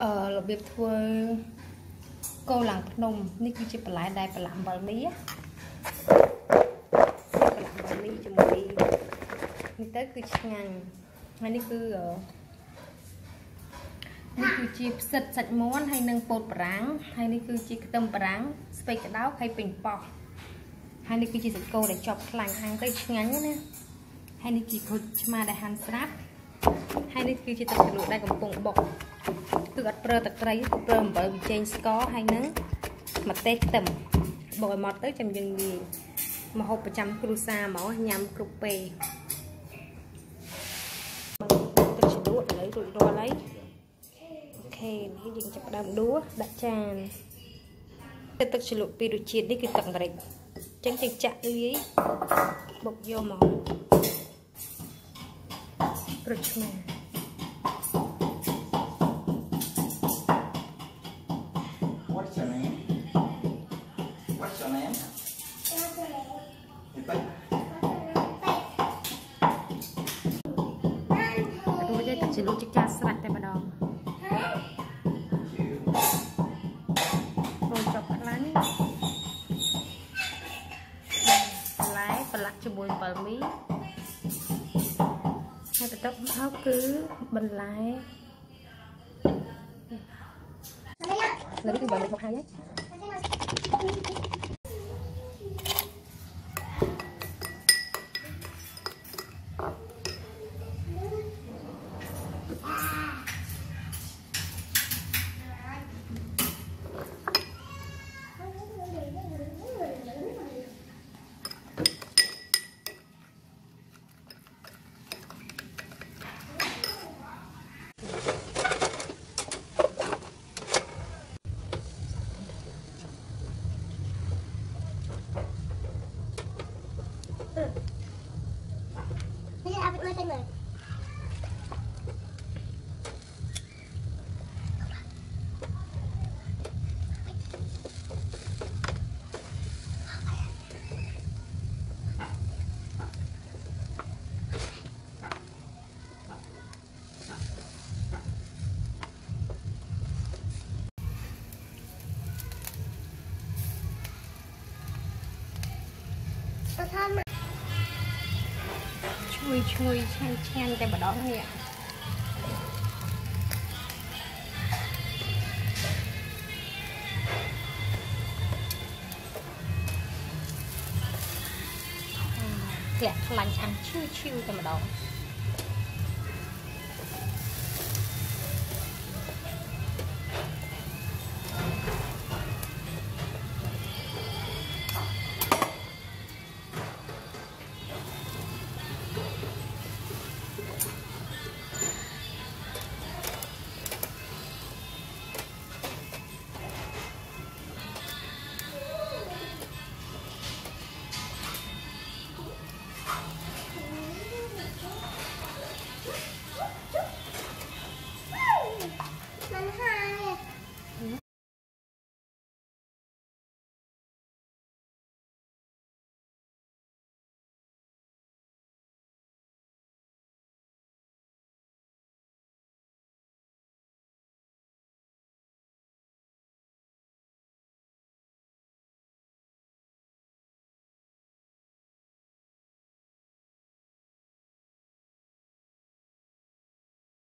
របៀបធ្វើគោឡើងភ្នំនេះគឺជាបន្លែដែលប្រឡាក់អំបិលមីប្រឡាក់អំបិលមីជាមួយនេះទៅគឺឆ្ងាញ់ហើយនេះគឺជាផ្សិតសាច់មាន់ហើយនឹងពោតបារាំងហើយនេះគឺជាខ្ទឹមបារាំងស្ពៃក្តោបហើយពេញប៉ោះហើយនេះគឺជាសាច់គោដែលជាប់ខ្លាញ់ហាំងទៅឆ្ងាញ់ណាហើយនេះជាក្រូចឆ្មាដែលហាន់ស្រាប់ហើយនេះគឺជាទឹកជ្រលក់ដែលកំពុងបុកគឺអត់ប្រើទឹកត្រីប្រើអំបិលវិចេងស្ករហើយនឹងម្ទេសខ្ទឹមបុកឲ្យម៉ត់ទៅចាំយើងងាយម្ហូបប្រចាំគ្រួសារមកញ៉ាំគ្រប់ពេលទឹកជ្រលក់ឥឡូវរួចរាល់ហើយអូខេនេះយើងចាប់ផ្ដើមដួសដាក់ចានទឹកជ្រលក់ពីររសជាតិនេះគឺទឹកម្រេចអញ្ចឹងយើងចាក់លាយបុកយកមកក្រូចឆ្មា What's your name? What's your name? Tôi đây chỉ lúc chiếc cha sạch tại bà đòn rồi chọc lái lái và lắc cho bùi bờ mí hai bà tóc áo cứ bình lái lấy cái bờ này một hai nhé chui chen tại bà đó này ạ lẹ lạnh ăn chiêu tại bà đó